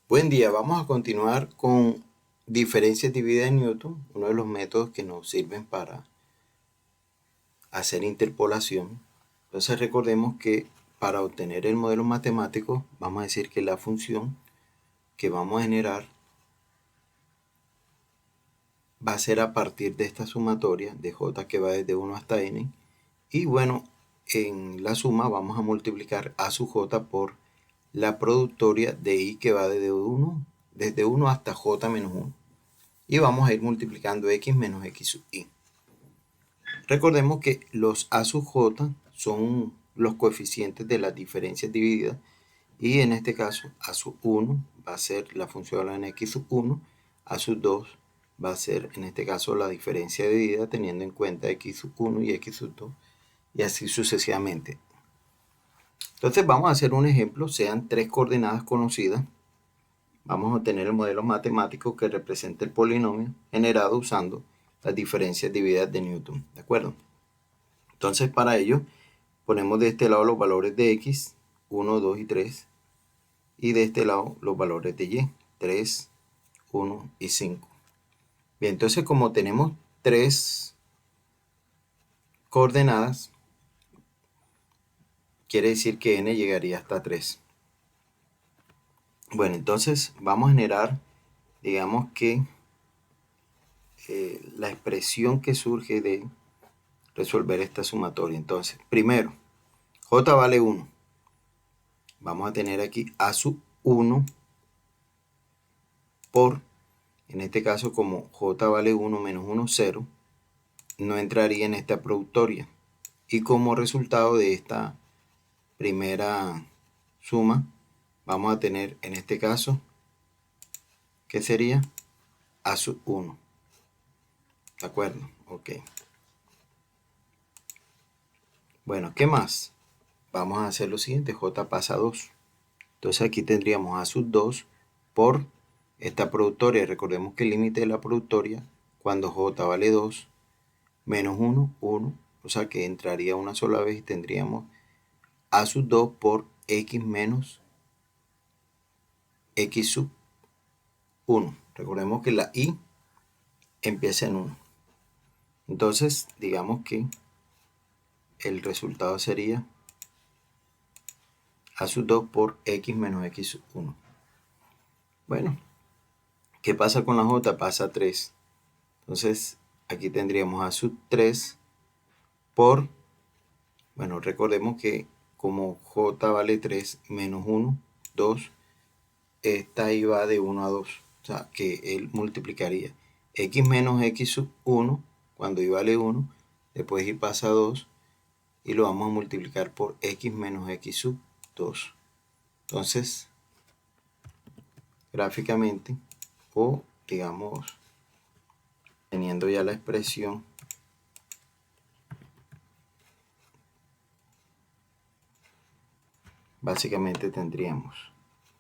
Buen día, vamos a continuar con diferencias divididas en Newton, uno de los métodos que nos sirven para hacer interpolación. Entonces recordemos que para obtener el modelo matemático vamos a decir que la función que vamos a generar va a ser a partir de esta sumatoria de j que va desde 1 hasta n, y bueno, en la suma vamos a multiplicar a sub j por la productoria de i que va desde 1 hasta j menos 1. Y vamos a ir multiplicando x menos x sub i. Recordemos que los a sub j son los coeficientes de las diferencias divididas, y en este caso a sub 1 va a ser la función de la x sub 1, a sub 2 va a ser en este caso la diferencia dividida teniendo en cuenta x sub 1 y x sub 2, y así sucesivamente. Entonces vamos a hacer un ejemplo, sean tres coordenadas conocidas. Vamos a obtener el modelo matemático que representa el polinomio generado usando las diferencias divididas de Newton, ¿de acuerdo? Entonces para ello ponemos de este lado los valores de x, 1, 2 y 3, y de este lado los valores de y, 3, 1 y 5. Bien, entonces como tenemos tres coordenadas, quiere decir que n llegaría hasta 3. Bueno, entonces vamos a generar, digamos que la expresión que surge de resolver esta sumatoria. Entonces, primero, j vale 1. Vamos a tener aquí a sub 1 por, en este caso como j vale 1 menos 1, 0, no entraría en esta productoria. Y como resultado de esta primera suma, vamos a tener en este caso, ¿qué sería? A sub 1. ¿De acuerdo? Ok. Bueno, ¿qué más? Vamos a hacer lo siguiente, j pasa a 2. Entonces aquí tendríamos a sub 2 por esta productoria. Recordemos que el límite de la productoria, cuando j vale 2, menos 1, 1. O sea que entraría una sola vez y tendríamos a sub 2 por x menos x sub 1. Recordemos que la i empieza en 1. Entonces, digamos que el resultado sería a sub 2 por x menos x sub 1. Bueno, ¿qué pasa con la j? Pasa a 3. Entonces, aquí tendríamos a sub 3 por, bueno, recordemos que como j vale 3 menos 1, 2, esta i va de 1 a 2. O sea, que él multiplicaría x menos x sub 1 cuando i vale 1, después i pasa a 2, y lo vamos a multiplicar por x menos x sub 2. Entonces, gráficamente, o digamos, teniendo ya la expresión, básicamente tendríamos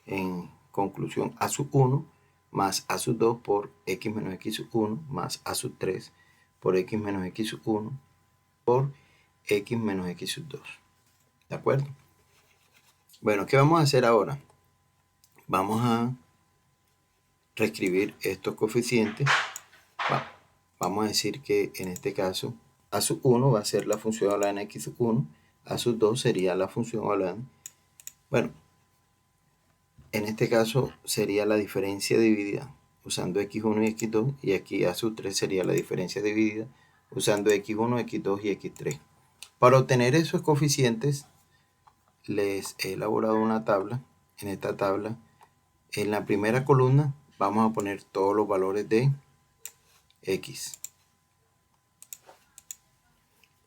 en conclusión a sub 1 más a sub 2 por x menos x sub 1 más a sub 3 por x menos x sub 1 por x menos x sub 2. ¿De acuerdo? Bueno, ¿qué vamos a hacer ahora? Vamos a reescribir estos coeficientes. Vamos a decir que en este caso a sub 1 va a ser la función hablada en x sub 1, a sub 2 sería la función hablada. Bueno, en este caso sería la diferencia dividida usando x1 y x2, y aquí a sub 3 sería la diferencia dividida usando x1, x2 y x3. Para obtener esos coeficientes les he elaborado una tabla. En esta tabla, en la primera columna vamos a poner todos los valores de x.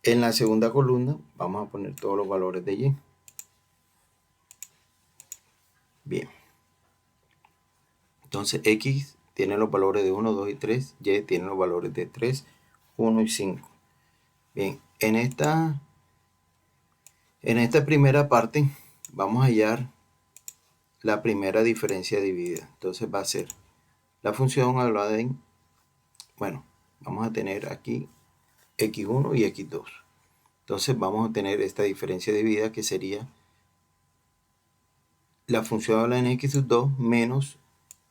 En la segunda columna vamos a poner todos los valores de y. Bien. Entonces x tiene los valores de 1, 2 y 3, y tiene los valores de 3, 1 y 5. Bien, en esta primera parte vamos a hallar la primera diferencia dividida. Entonces va a ser la función hablada en, bueno, vamos a tener aquí x1 y x2. Entonces vamos a tener esta diferencia dividida que sería la función hablada en x sub 2 menos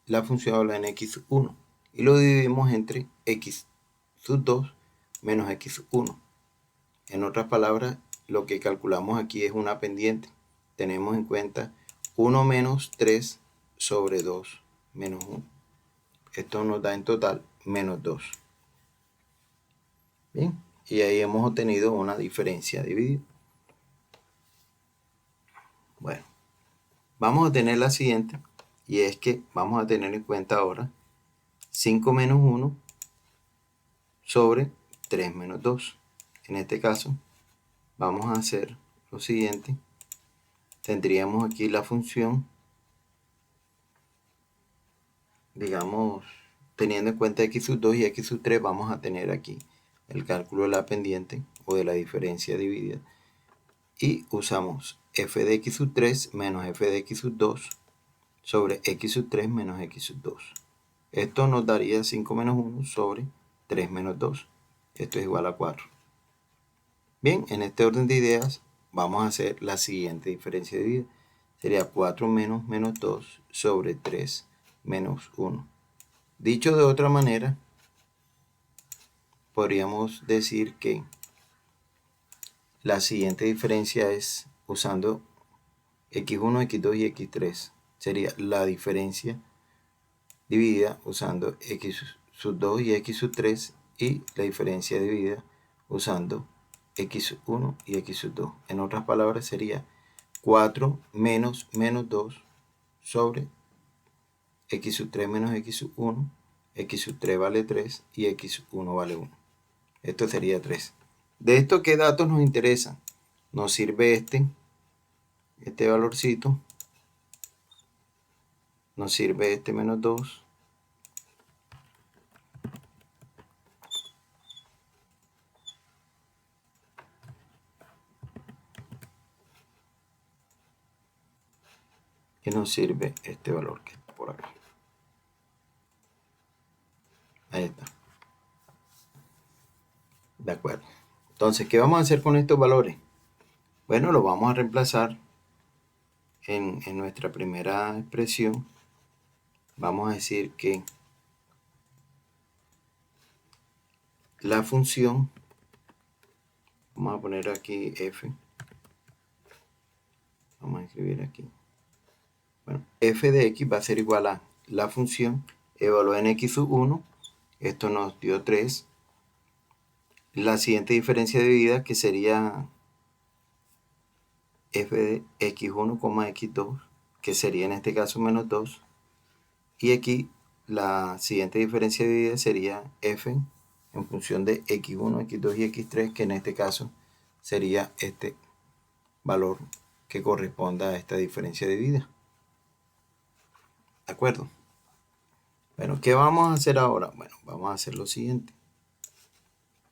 la función va a valer en x1 y lo dividimos entre x sub 2 menos x1. En otras palabras, lo que calculamos aquí es una pendiente. Tenemos en cuenta 1 menos 3 sobre 2 menos 1. Esto nos da en total menos 2. Bien, y ahí hemos obtenido una diferencia dividida. Bueno, vamos a tener la siguiente, y es que vamos a tener en cuenta ahora 5 menos 1 sobre 3 menos 2. En este caso, vamos a hacer lo siguiente. Tendríamos aquí la función, digamos, teniendo en cuenta x sub 2 y x sub 3, vamos a tener aquí el cálculo de la pendiente o de la diferencia dividida. Y usamos f de x sub 3 menos f de x sub 2 sobre x sub 3 menos x sub 2. Esto nos daría 5 menos 1 sobre 3 menos 2. Esto es igual a 4. Bien, en este orden de ideas vamos a hacer la siguiente diferencia dividida. Sería 4 menos menos 2 sobre 3 menos 1. Dicho de otra manera, podríamos decir que la siguiente diferencia es usando x1, x2 y x3. Sería la diferencia dividida usando x sub 2 y x sub 3 y la diferencia dividida usando x1 y x sub 2. En otras palabras sería 4 menos menos 2 sobre x sub 3 menos x sub 1, x sub 3 vale 3 y x sub 1 vale 1. Esto sería 3. De esto, ¿qué datos nos interesan? Nos sirve este valorcito, nos sirve este menos 2, y nos sirve este valor que está por acá. Ahí está. De acuerdo. Entonces, ¿qué vamos a hacer con estos valores? Bueno, los vamos a reemplazar en nuestra primera expresión. Vamos a decir que la función, vamos a poner aquí f, vamos a escribir aquí. Bueno, f de x va a ser igual a la función evaluada en x sub 1, esto nos dio 3. La siguiente diferencia dividida, que sería f de x1, x2, que sería en este caso menos 2. Y aquí la siguiente diferencia dividida sería f en función de x1, x2 y x3, que en este caso sería este valor que corresponda a esta diferencia dividida. ¿De acuerdo? Bueno, ¿qué vamos a hacer ahora? Bueno, vamos a hacer lo siguiente.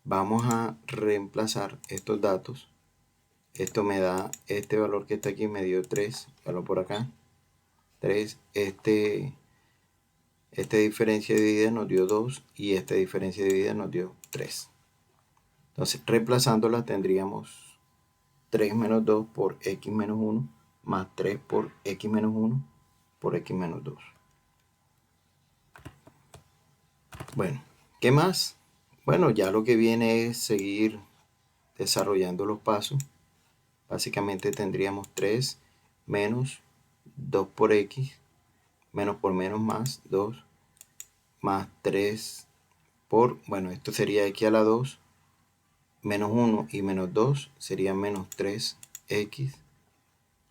Vamos a reemplazar estos datos. Esto me da este valor que está aquí, me dio 3, valor por acá. 3, esta diferencia dividida nos dio 2 y esta diferencia dividida nos dio 3. Entonces, reemplazándola tendríamos 3 menos 2 por x menos 1 más 3 por x menos 1 por x menos 2. Bueno, ¿qué más? Bueno, ya lo que viene es seguir desarrollando los pasos. Básicamente tendríamos 3 menos 2 por x, menos por menos más 2, más 3 por, bueno, esto sería x a la 2, menos 1 y menos 2 sería menos 3x.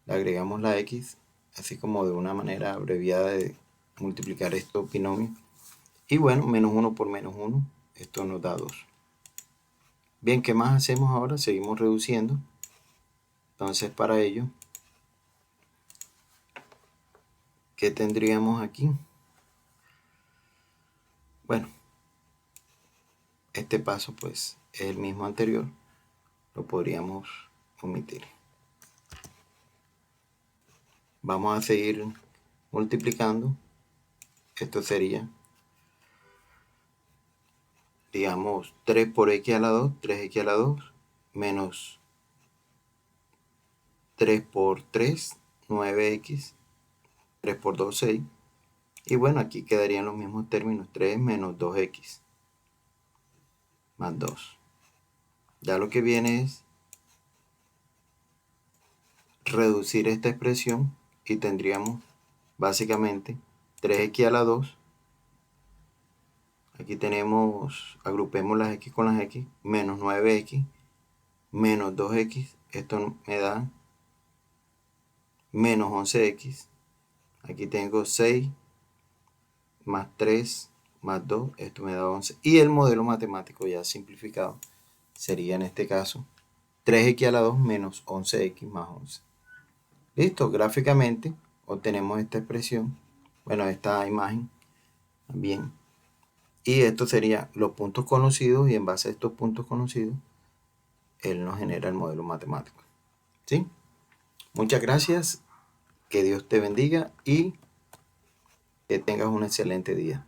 Le agregamos la x, así como de una manera abreviada de multiplicar estos binomios. Y bueno, menos 1 por menos 1, esto nos da 2. Bien, ¿qué más hacemos ahora? Seguimos reduciendo. Entonces, para ello, ¿qué tendríamos aquí? Bueno, este paso pues es el mismo anterior, lo podríamos omitir. Vamos a seguir multiplicando. Esto sería, digamos, 3 por x a la 2, 3x a la 2, menos 3 por 3, 9x, 3 por 2, 6, Y bueno, aquí quedarían los mismos términos, 3 menos 2x más 2. Ya lo que viene es reducir esta expresión y tendríamos básicamente 3x a la 2. Aquí tenemos, agrupemos las x con las x, menos 9x, menos 2x, esto me da menos 11x. Aquí tengo 6 más 3 más 2, esto me da 11. Y el modelo matemático ya simplificado sería en este caso 3x a la 2 menos 11x más 11. Listo, gráficamente obtenemos esta expresión, bueno, esta imagen también. Y esto sería los puntos conocidos y en base a estos puntos conocidos, él nos genera el modelo matemático. ¿Sí? Muchas gracias, que Dios te bendiga y que tengas un excelente día.